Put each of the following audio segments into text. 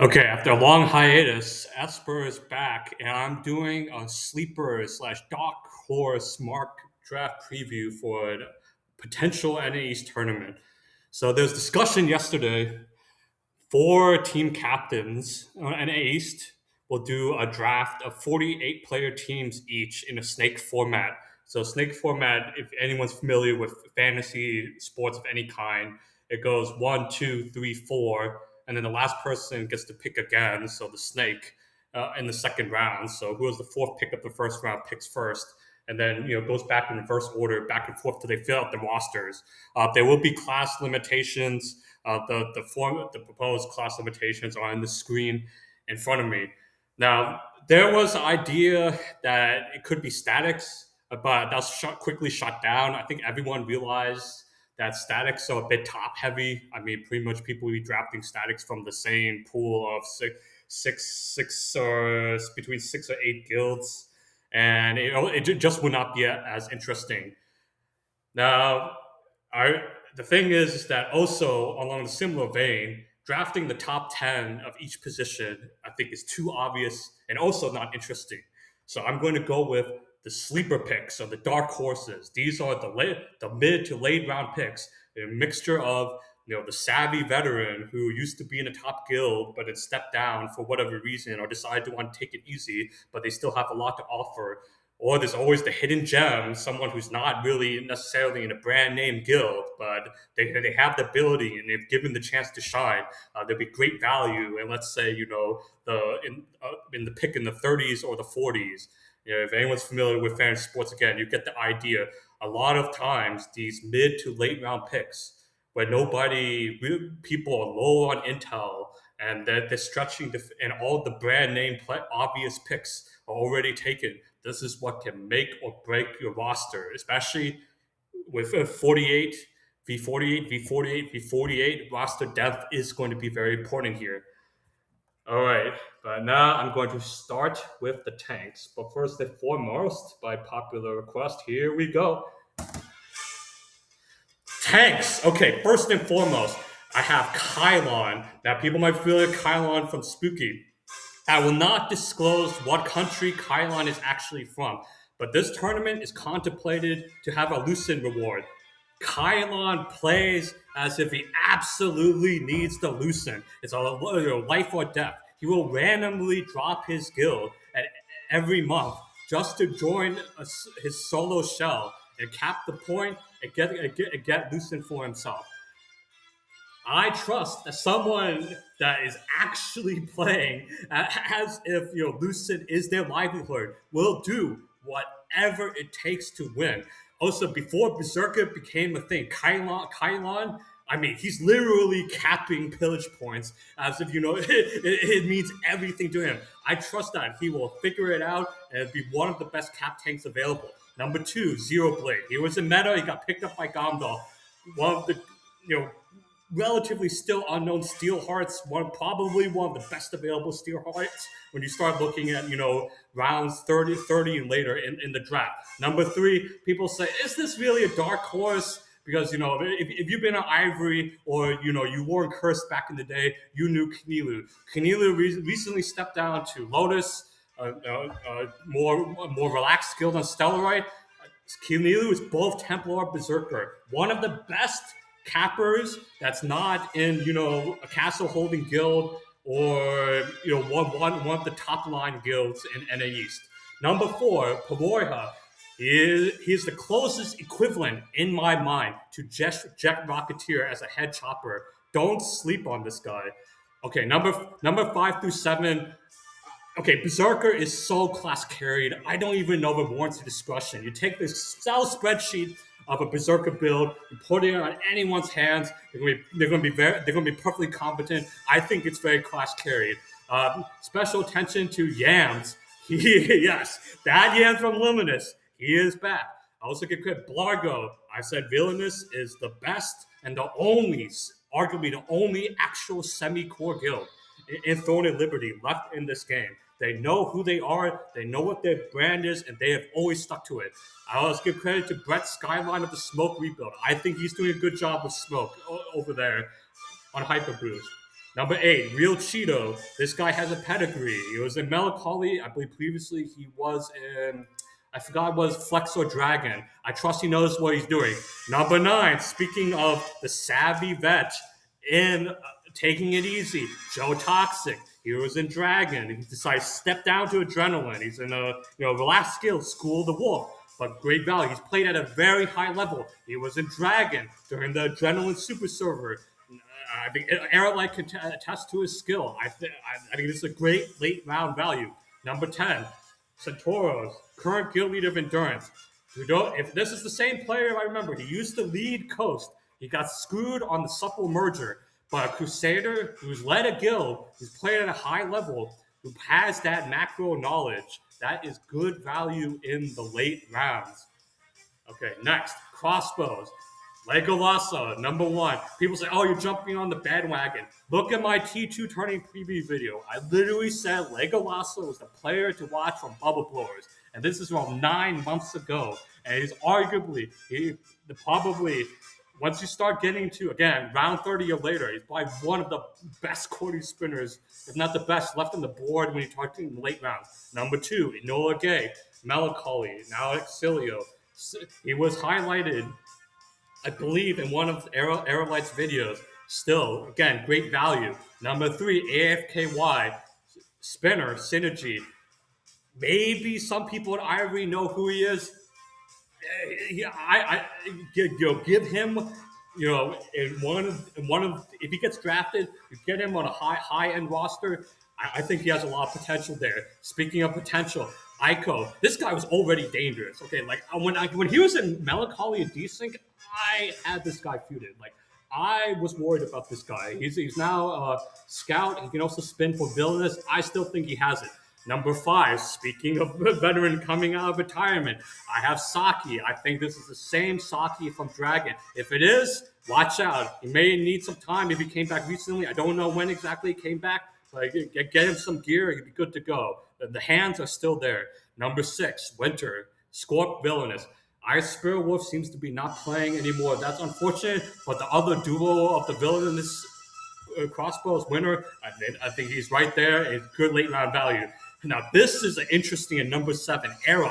Okay, after a long hiatus, Esper is back, and I'm doing a sleeper slash dark horse mock draft preview for a potential NA East tournament. So there's discussion yesterday. Four team captains on NA East will do a draft of 48 player teams each in a snake format. So snake format, if anyone's familiar with fantasy sports of any kind, it goes one, two, three, four, and then the last person gets to pick again. So the snake in the second round. So who has the fourth pick of the first round picks first, and then goes back in reverse order, back and forth till they fill out the rosters. There will be class limitations. The proposed class limitations are on the screen in front of me. Now there was an idea that it could be statics, but that was quickly shut down. I think everyone realized that statics are a bit top heavy. I mean, pretty much people will be drafting statics from the same pool of six or between 6 or 8 guilds, and it just would not be as interesting. Now, the thing is that also along the similar vein, drafting the top 10 of each position, I think, is too obvious and also not interesting. So I'm going to go with the sleeper picks, or the dark horses. These are the mid to late round picks, a mixture of the savvy veteran who used to be in a top guild but had stepped down for whatever reason or decided to want to take it easy, but they still have a lot to offer. Or there's always the hidden gem, someone who's not really necessarily in a brand name guild, but they have the ability, and if given the chance to shine, there'll be great value. And let's say in the pick in the 30s or the 40s. If anyone's familiar with fantasy sports, again, you get the idea. A lot of times, these mid to late round picks, where people are low on intel, and they're stretching, and all the brand name obvious picks are already taken. This is what can make or break your roster, especially with a 48 v48 v48 v48 roster. Depth is going to be very important here. All right, but now I'm going to start with the tanks. But first and foremost, by popular request, here we go. Tanks. Okay, first and foremost, I have Kylon. Now, people might feel like Kylon from Spooky. I will not disclose what country Kylon is actually from, but this tournament is contemplated to have a Lucent reward. Kylon plays as if he absolutely needs the Lucent. It's a life or death. He will randomly drop his guild at every month just to join his solo shell and cap the point and get Lucent for himself. I trust that someone that is actually playing as if Lucent is their livelihood will do whatever it takes to win. Also, before Berserker became a thing, Kylon, I mean, he's literally capping pillage points as if it means everything to him. I trust that he will figure it out and be one of the best cap tanks available. Number 2, Zero Blade. He was in meta. He got picked up by Gamdal. One of the relatively still unknown Steel Hearts, probably one of the best available Steel Hearts when you start looking at, rounds 30 and later in the draft. Number 3, people say, is this really a dark horse? Because, if you've been an Ivory or, you wore Cursed back in the day, you knew Knilu. Knilu recently stepped down to Lotus, more relaxed skill than Stellarite. Knilu is both Templar Berserker. One of the best cappers that's not in a castle holding guild or one of the top line guilds in NA East. Number 4, Pavoiha. He's the closest equivalent in my mind to Jet Rocketeer as a head chopper. Don't sleep on this guy. Okay, number 5 through 7. Okay, Berserker is so class carried. I don't even know if it warrants a discussion. You take this Excel spreadsheet of a Berserker build, you put it on anyone's hands. They're going to be perfectly competent. I think it's very class carried. Special attention to Yams. Yes, that Yams from Luminous. He is back. I also give credit Blargo. I said Villainous is the best and arguably the only actual semi-core guild in Throne and Liberty left in this game. They know who they are, they know what their brand is, and they have always stuck to it. I always give credit to Brett Skyline of the Smoke rebuild. I think he's doing a good job with Smoke over there on Hyper Boost. Number 8, Real Cheeto. This guy has a pedigree. He was in Melancholy. I believe previously he was in, I forgot, was Flex or Dragon. I trust he knows what he's doing. Number 9, speaking of the savvy vet in Taking It Easy, Joe Toxic. He was in Dragon. He decided to step down to Adrenaline. He's in a relaxed skill, School of the Wolf. But great value. He's played at a very high level. He was in Dragon during the Adrenaline Super Server. I think Aerolite can attest to his skill. I think this is a great late round value. Number 10, Centauros, current guild leader of Endurance. If this is the same player, I remember, he used to lead Coast. He got screwed on the Supple merger. But a Crusader who's led a guild, who's played at a high level, who has that macro knowledge, that is good value in the late rounds. Okay, next, crossbows. Legolasa, number 1. People say, oh, you're jumping on the bandwagon. Look at my T2 Tourney preview video. I literally said Legolasa was the player to watch from Bubble Blowers. And this is around 9 months ago. And he's arguably, probably, once you start getting to, again, round 30 or later, he's probably one of the best Cordy spinners, if not the best, left on the board when you're talking late rounds. Number 2, Enola Gay, Melancholy, now Exilio. He was highlighted, I believe, in one of Aerolite's videos. Still, again, great value. Number 3, AFKY, Spinner, Synergy. Maybe some people in Ivory know who he is. Give him, in one of, if he gets drafted, you get him on a high end roster. I think he has a lot of potential there. Speaking of potential, Aiko, this guy was already dangerous. Okay, like when he was in Melancholy and Desync, I had this guy feuded. Like I was worried about this guy. He's now a scout. He can also spin for Villainous. I still think he has it. Number 5, speaking of a veteran coming out of retirement, I have Saki. I think this is the same Saki from Dragon. If it is, watch out. He may need some time if he came back recently. I don't know when exactly he came back, but get him some gear. He'd be good to go. The hands are still there. Number 6, Winter, Scorp Villainous. Esper Wolf seems to be not playing anymore. That's unfortunate, but the other duo of the Villainous crossbows Winter, I think he's right there. It's good late round value. Now, this is an interesting at number 7, Era,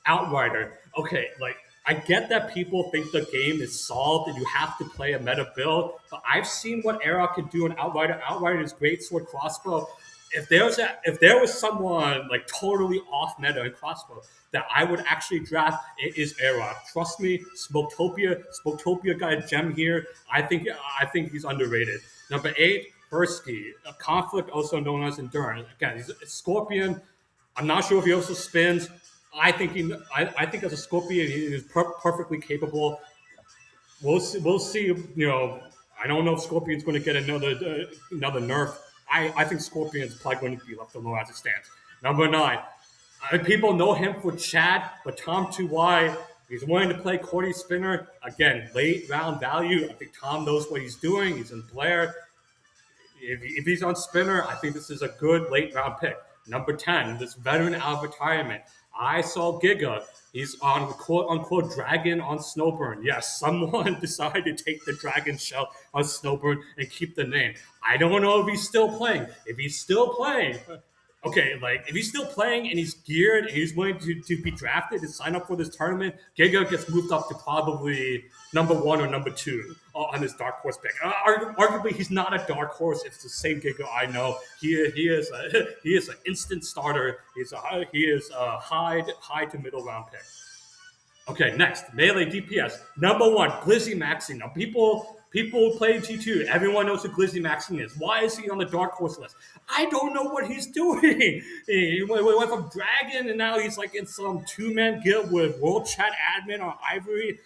Outrider. Okay, like, I get that people think the game is solved and you have to play a meta build, but I've seen what Era can do in Outrider. Outrider is great sword crossbow. If there was someone like totally off meta in crossbow that I would actually draft, it is Era. Trust me, Smoketopia got a gem here. I think he's underrated. Number 8, Persky, a conflict also known as Endurance. Again, he's a Scorpion. I'm not sure if he also spins. I think as a Scorpion, he is perfectly capable. We'll see. I don't know if Scorpion's going to get another nerf. I think Scorpion's probably going to be left alone as it stands. Number 9, people know him for Chad, but Tom 2Y, he's willing to play Cordy Spinner. Again, late round value. I think Tom knows what he's doing. He's in Blair. If he's on Spinner, I think this is a good late round pick. Number 10, this veteran out of retirement. I saw Giga. He's on quote unquote Dragon on Snowburn. Yes, someone decided to take the Dragon shell on Snowburn and keep the name. I don't know if he's still playing. If he's still playing, okay, like if he's still playing and he's geared and he's willing to be drafted and sign up for this tournament, Giga gets moved up to probably number 1 or number 2 on this dark horse pick. Arguably, he's not a dark horse. It's the same Giga I know. He is an instant starter. He is a high to middle round pick. Okay, next, Melee DPS. Number 1, Glizzy Maxing. Now, people play T2. Everyone knows who Glizzy Maxing is. Why is he on the Dark Horse list? I don't know what he's doing. He went from Dragon, and now he's like in some 2-man guild with World Chat Admin on Ivory.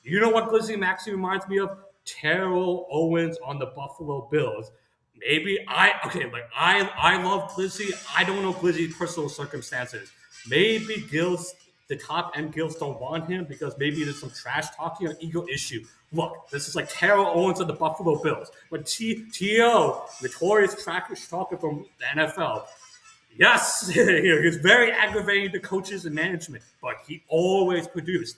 You know what Glizzy Maxing reminds me of? Terrell Owens on the Buffalo Bills. Maybe I love Glizzy. I don't know Glizzy's personal circumstances. Maybe the top end guilds don't want him because maybe there's some trash talking or ego issue. Look, this is like Terrell Owens of the Buffalo Bills. But T.O., notorious trash talker from the NFL. Yes, he's very aggravating to coaches and management, but he always produced.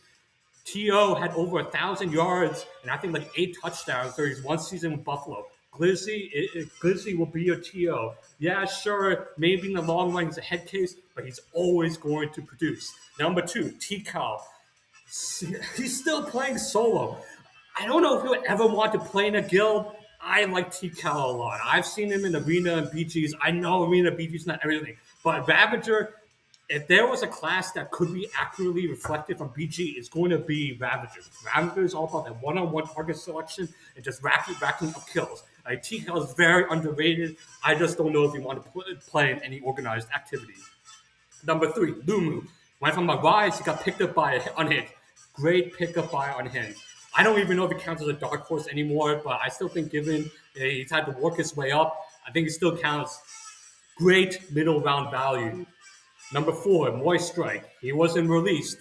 T.O. had over 1,000 yards and I think like 8 touchdowns during his one season with Buffalo. Glizzy will be your TO. Yeah, sure, maybe in the long run he's a head case, but he's always going to produce. Number 2, T-Cal. He's still playing solo. I don't know if he would ever want to play in a guild. I like T-Cal a lot. I've seen him in Arena and BGs. I know Arena BGs not everything, but Ravager, if there was a class that could be accurately reflected from BG, it's going to be Ravager. Ravager is all about that one-on-one target selection and just racking up kills. T-Cal is very underrated. I just don't know if you want to play in any organized activity. Number 3, Lumu. Went from a rise, he got picked up by Unhinged. Great pickup by Unhinged. I don't even know if he counts as a dark horse anymore, but I still think given he's had to work his way up, I think he still counts. Great middle round value. Number 4, Moist Strike. He wasn't released.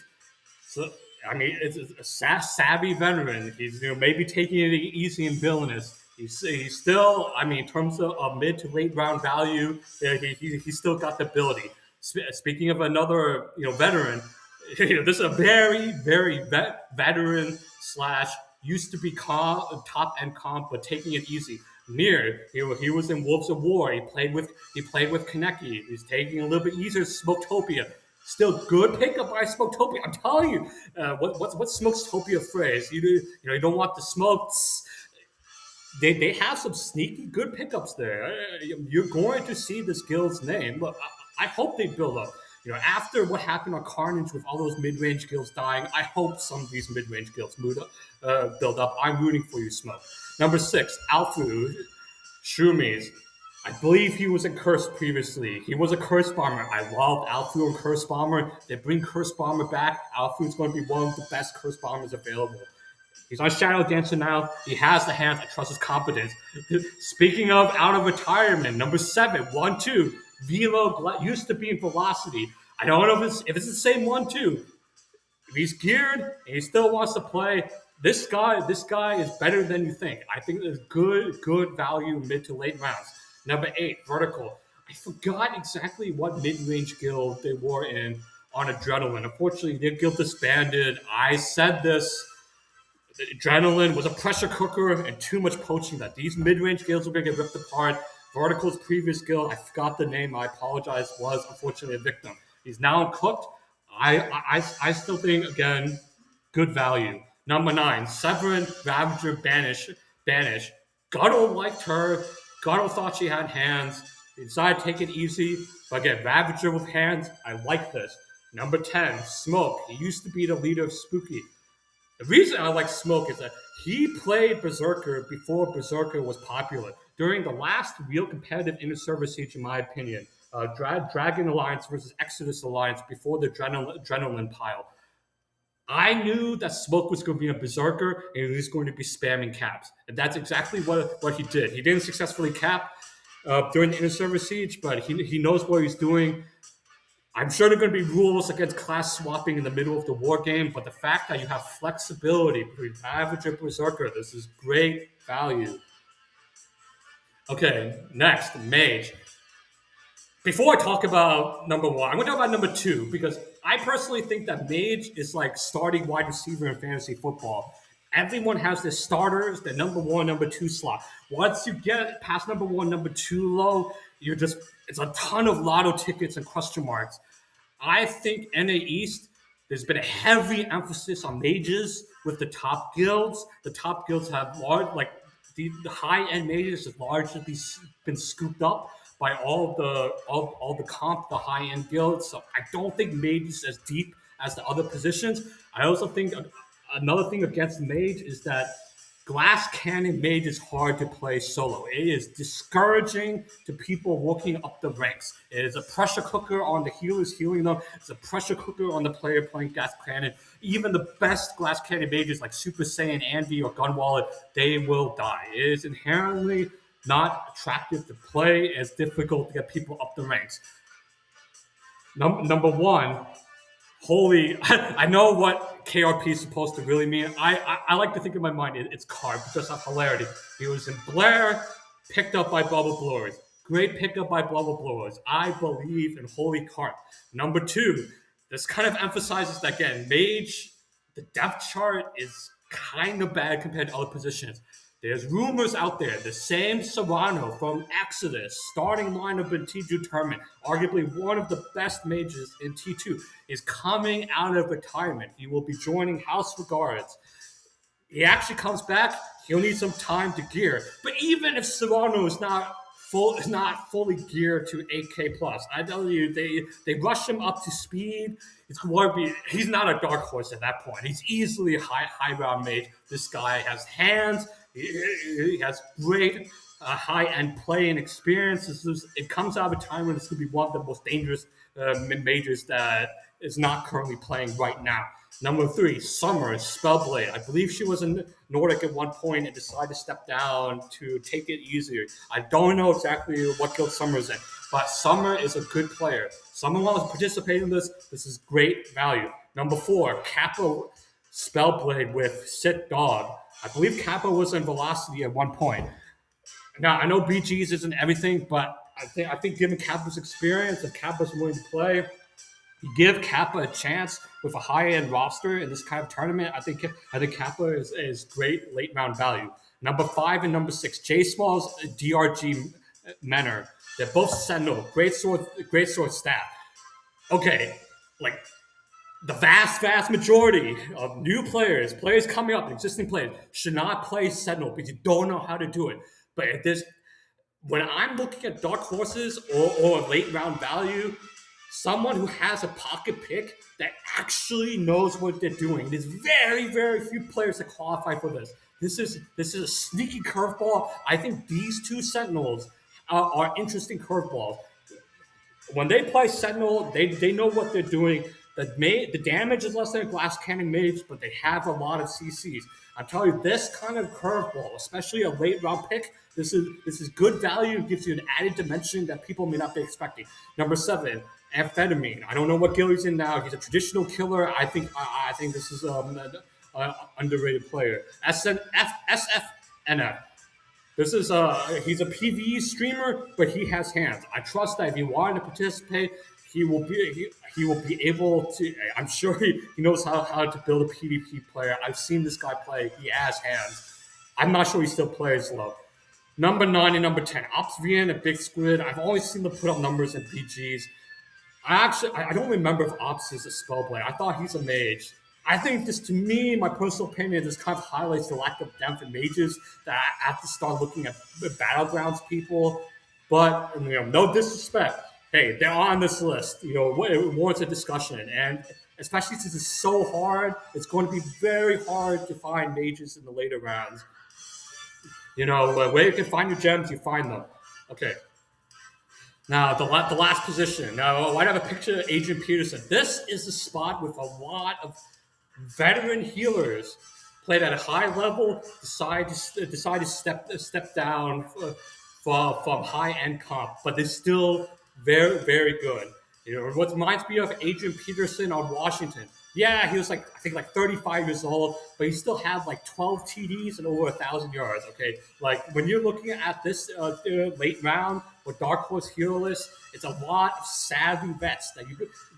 So, I mean, it's a savvy veteran. He's maybe taking it easy and villainous. He's still, I mean, in terms of mid to late round value, he's still got the ability. Speaking of another, veteran, this is a very veteran slash used to be top end comp, but taking it easy. Mir, he was in Wolves of War. He played with Kaneki. He's taking a little bit easier. Smoketopia, still good pickup by Smoketopia. I'm telling you, what's Smoketopia phrase? You don't want the smokes. They have some sneaky good pickups there. You're going to see this guild's name, but I hope they build up. After what happened on Carnage with all those mid-range guilds dying, I hope some of these mid-range guilds build up. I'm rooting for you, Smoke. Number 6, Alfu Shroomies. I believe he was in Curse previously. He was a Curse Bomber. I loved Alfu and Curse Bomber. They bring Curse Bomber back. Alfu is going to be one of the best Curse Bombers available. He's on Shadow Dancer now. He has the hands. I trust his competence. Speaking of out of retirement, number 7, 1-2. Velo used to be in Velocity. I don't know if it's the same 1-2. If he's geared and he still wants to play, this guy is better than you think. I think there's good value mid to late rounds. Number 8, Vertical. I forgot exactly what mid-range guild they were in on Adrenaline. Unfortunately, their guild disbanded. I said this. Adrenaline was a pressure cooker and too much poaching that these mid-range guilds were going to get ripped apart. Vertical's previous guild, I forgot the name, I apologize, was unfortunately a victim. He's now cooked. I still think, again, good value. Number 9, Severin, Ravager, Banish. Gutto liked her. Gutto thought she had hands. He decided to take it easy. But again, Ravager with hands, I like this. Number 10, Smoke. He used to be the leader of Spooky. The reason I like Smoke is that he played Berserker before Berserker was popular. During the last real competitive inter-server siege, in my opinion, Dragon Alliance versus Exodus Alliance before the Adrenaline pile, I knew that Smoke was going to be a Berserker and he was going to be spamming caps. And that's exactly what he did. He didn't successfully cap during the inter-server siege, but he knows what he's doing. I'm sure there are going to be rules against class swapping in the middle of the war game, but the fact that you have flexibility between Average and Berserker, this is great value. Okay, next, Mage. Before I talk about number 1, I'm going to talk about number 2, because I personally think that Mage is like starting wide receiver in fantasy football. Everyone has their starters, their number 1, number 2 slot. Once you get past number 1, number 2 low, it's a ton of lotto tickets and question marks. I think NA East, there's been a heavy emphasis on mages with the top guilds. The top guilds have the high-end mages have largely been scooped up by all the comp, the high-end guilds. So I don't think mage is as deep as the other positions. I also think another thing against mage is that Glass Cannon Mage is hard to play solo. It is discouraging to people working up the ranks. It is a pressure cooker on the healers healing them. It's a pressure cooker on the player playing Glass Cannon. Even the best Glass Cannon mages like Super Saiyan Andy or Gunwallet, they will die. It is inherently not attractive to play. It's difficult to get people up the ranks. Number 1, holy, I know what KRP is supposed to really mean. I like to think in my mind it's Carp, just out of hilarity. He was in Blair, picked up by Bubble Blowers. Great pickup by Bubble Blowers. I believe in Holy Carp. Number 2, this kind of emphasizes that, again, Mage, the depth chart is kind of bad compared to other positions. There's rumors out there. The same Serrano from Exodus, starting lineup in T2 tournament, arguably one of the best mages in T2, is coming out of retirement. He will be joining House Regards. He actually comes back. He'll need some time to gear. But even if Serrano is not fully geared to 8K plus, I tell you, they rush him up to speed. He's not a dark horse at that point. He's easily a high round mage. This guy has hands. He has great high end play and experience. It comes out of a time when it's going to be one of the most dangerous majors that is not currently playing right now. Number 3, Summer, Spellblade. I believe she was in Nordic at one point and decided to step down to take it easier. I don't know exactly what guild Summer's in, but Summer is a good player. Someone wants to participate in this. This is great value. Number 4, Kappa Spellblade with Sit Dog. I believe Kappa was in Velocity at one point. Now, I know BGs isn't everything, but I think given Kappa's experience, if Kappa's willing to play, you give Kappa a chance with a high-end roster in this kind of tournament. I think Kappa is great late round value. Number 5 and number 6, J Small's DRG Menor. They're both Sentinel, great sword staff. Okay, like the vast majority of new players coming up, existing players, should not play Sentinel because you don't know how to do it. But if there's when I'm looking at dark horses or late round value, someone who has a pocket pick that actually knows what they're doing. There's very few players that qualify for this. This is a sneaky curveball. I think these two Sentinels are interesting curveballs. When they play Sentinel, they know what they're doing. The damage is less than a glass cannon mage, but they have a lot of CCs. I'm telling you, this kind of curveball, especially a late round pick, this is good value. It gives you an added dimension that people may not be expecting. Number 7, Amphetamine. I don't know what guild he's in now. He's a traditional killer. I think this is an underrated player. SFNF. This is he's a PvE streamer, but he has hands. I trust that if he wanted to participate, he will be able to. I'm sure he knows how to build a PvP player. I've seen this guy play. He has hands. I'm not sure he still plays low. Number 9 and number 10, Opsvian and Big Squid. I've always seen them put up numbers in BGs. I don't remember if Ops is a spellblade. I thought he's a mage. I think this, to me, my personal opinion, this kind of highlights the lack of depth in mages that I have to start looking at the Battlegrounds people. But, no disrespect. Hey, they're on this list. It warrants a discussion. And especially since it's so hard, it's going to be very hard to find mages in the later rounds. Where you can find your gems, you find them. Okay. Now, the last position. Now, I have a picture of Adrian Peterson. This is a spot with a lot of veteran healers played at a high level, decide to step down from high-end comp, but they're still very, very good. What reminds me of Adrian Peterson on Washington. Yeah, he was I think 35 years old, but he still had 12 TDs and over 1,000 yards. Okay, when you're looking at this late round with Dark Horse hero list, it's a lot of savvy vets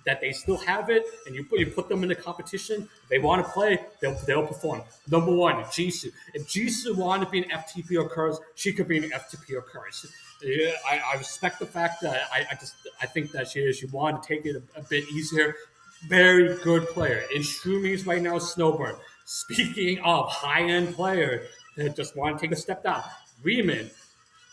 that they still have it, and you put them in the competition. If they want to play, they'll perform. Number 1, Jisoo. If Jisoo wanted to be an FTP or Curse, she could be an FTP or Curse. Yeah, I respect the fact that I think that she wanted to take it a bit easier. Very good player. In Shroomies right now, Snowburn. Speaking of high-end player that just want to take a step down, Riemann,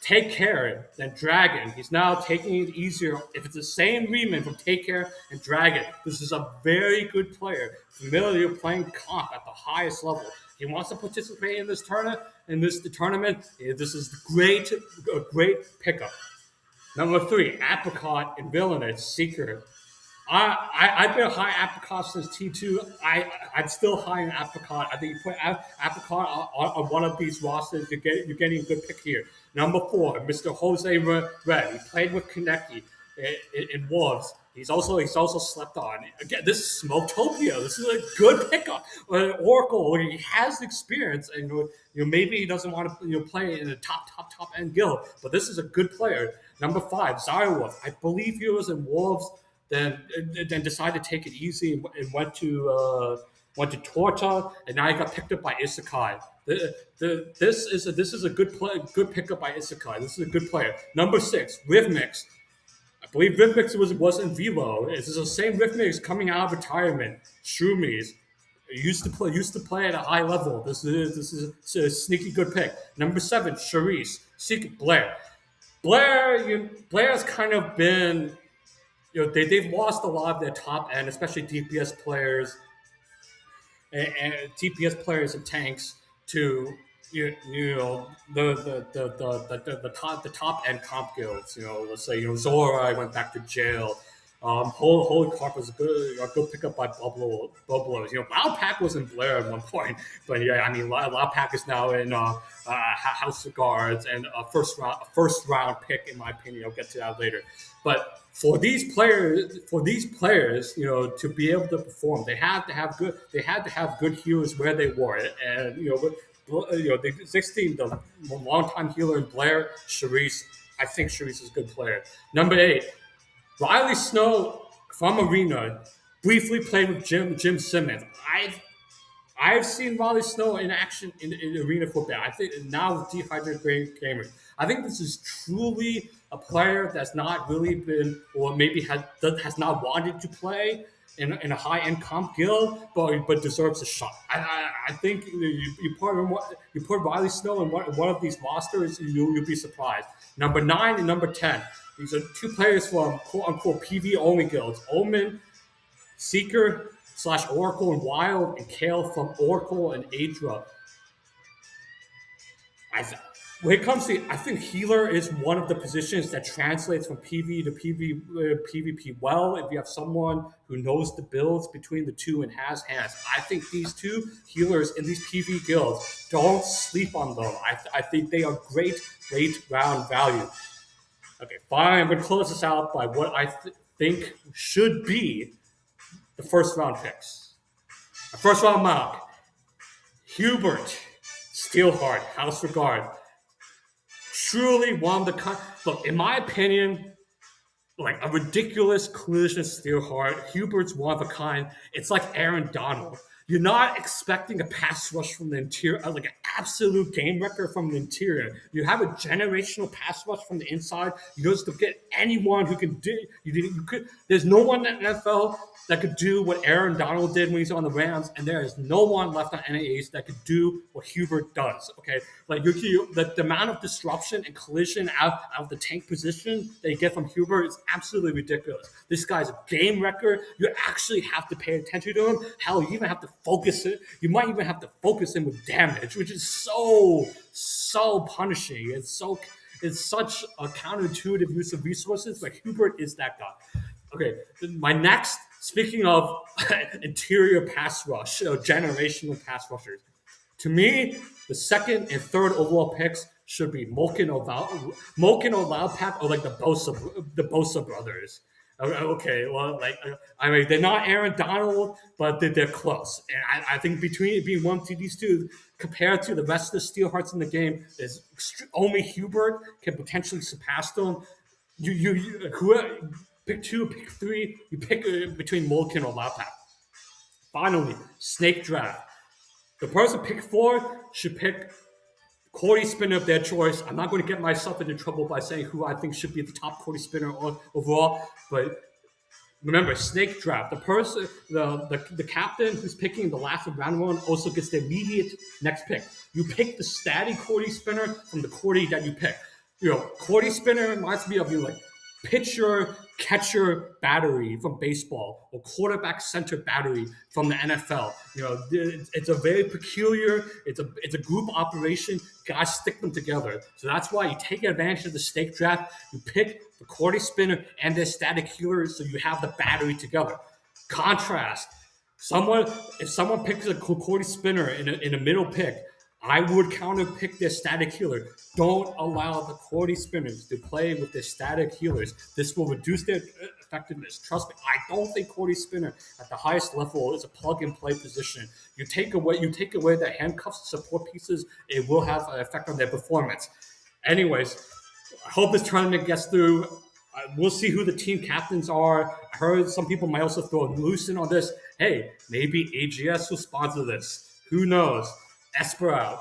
Take Care, then Dragon. He's now taking it easier. If it's the same Riemann from Take Care and Dragon, this is a very good player, familiar playing comp at the highest level. He wants to participate in this tournament. This is a great pickup. Number 3, Apricot and Villainous Seeker. I've been high Apricot since T2. I'm still high in Apricot. I think you put Apricot on one of these rosters, you're getting a good pick here. Number 4, Mr. Jose Red. He played with Konecki in Wolves. He's also slept on. Again, this is Smoketopia. This is a good pickup. Oracle, he has experience, and maybe he doesn't want to play in a top end guild, but this is a good player. Number 5, Zyrewolf. I believe he was in Wolves. Then decided to take it easy and went to Torta, and now he got picked up by Isekai. This is a good pickup by Isekai. This is a good player. Number 6, Rhythmix. I believe Rhythmix was in Velo. This is the same Rhythmix coming out of retirement. Shroomies. Used to play at a high level. This is a sneaky good pick. Number 7, Charisse. Secret Blair. Blair's kind of been, they've lost a lot of their top end, especially DPS players and TPS players and tanks to the top end comp guilds. Let's say Zora went back to jail. Holy Carp was a good pickup by Bublos. Loud was in Blair at one point, but yeah, I mean Loud is now in House of Guards and a first round pick in my opinion. I'll get to that later, but for these players, to be able to perform, they had to have good healers where they were, and the 16, the longtime healer in Blair, Charisse. I think Charisse is a good player. Number 8, Riley Snow from Arena briefly played with Jim Simmons. I've seen Riley Snow in action in Arena football. I think now with Dehydrated Gamers. I think this is truly a player that's not really been, or maybe has not wanted to play in a high end comp guild, but deserves a shot. I think you put Riley Snow in one of these rosters, you'll be surprised. Number 9 and number 10. These are 2 players from quote unquote PV only guilds. Omen, Seeker / Oracle and Wild, and Kale from Oracle and Adra. When it comes to, I think healer is one of the positions that translates from PV to PvP well. If you have someone who knows the builds between the two and has hands, I think these 2 healers in these PV guilds, don't sleep on them. I think they are great late round value. Okay, fine. I'm going to close this out by what I think should be the first round picks. The first round mock: Hubert, Steelheart, House of Guard. Truly one of the look, in my opinion, like a ridiculous collision Steelheart. Hubert's one of a kind. It's like Aaron Donald. You're not expecting a pass rush from the interior, like an absolute game wrecker from the interior. You have a generational pass rush from the inside. You just don't get anyone who can do. There's no one in the NFL that could do what Aaron Donald did when he's on the Rams, and there is no one left on NAH that could do what Hubert does. Okay, like the amount of disruption and collision out of the tank position that you get from Hubert is absolutely ridiculous. This guy's a game wrecker. You actually have to pay attention to him. Hell, you even have to focus it. You might even have to focus him with damage, which is so punishing. It's such a counterintuitive use of resources, but Hubert is that guy. Okay, my next, speaking of interior pass rush, generational pass rushers, to me, the 2nd and 3rd overall picks should be Molken or Loudpack, or like the Bosa brothers. Okay, well, I mean, they're not Aaron Donald, but they're close. And I think between being one of these 2, compared to the rest of the Steelhearts in the game, is only Hubert can potentially surpass them. Who pick 2, pick 3, you pick between Molken or Loudpack. Finally, Snake Draft. The person pick 4 should pick Cordy Spinner of their choice. I'm not going to get myself into trouble by saying who I think should be the top Cordy Spinner overall, but remember, Snake Draft. The person, the captain who's picking the last of round 1 also gets the immediate next pick. You pick the statty Cordy Spinner from the Cordy that you pick. Cordy Spinner reminds me of pitcher catcher battery from baseball, or quarterback center battery from the NFL. It's a very peculiar. It's a group operation. Guys stick them together. So that's why you take advantage of the Snake Draft. You pick the Cordy Spinner and their static healers, so you have the battery together. Contrast: if someone picks a Cordy Spinner in a middle pick, I would counter pick their static healer. Don't allow the Cordy Spinners to play with their static healers. This will reduce their effectiveness. Trust me, I don't think Cordy Spinner at the highest level is a plug-and-play position. You take away their handcuffs, support pieces, it will have an effect on their performance. Anyways, I hope this tournament gets through. We'll see who the team captains are. I heard some people might also throw a loosen on this. Hey, maybe AGS will sponsor this. Who knows? Esper out.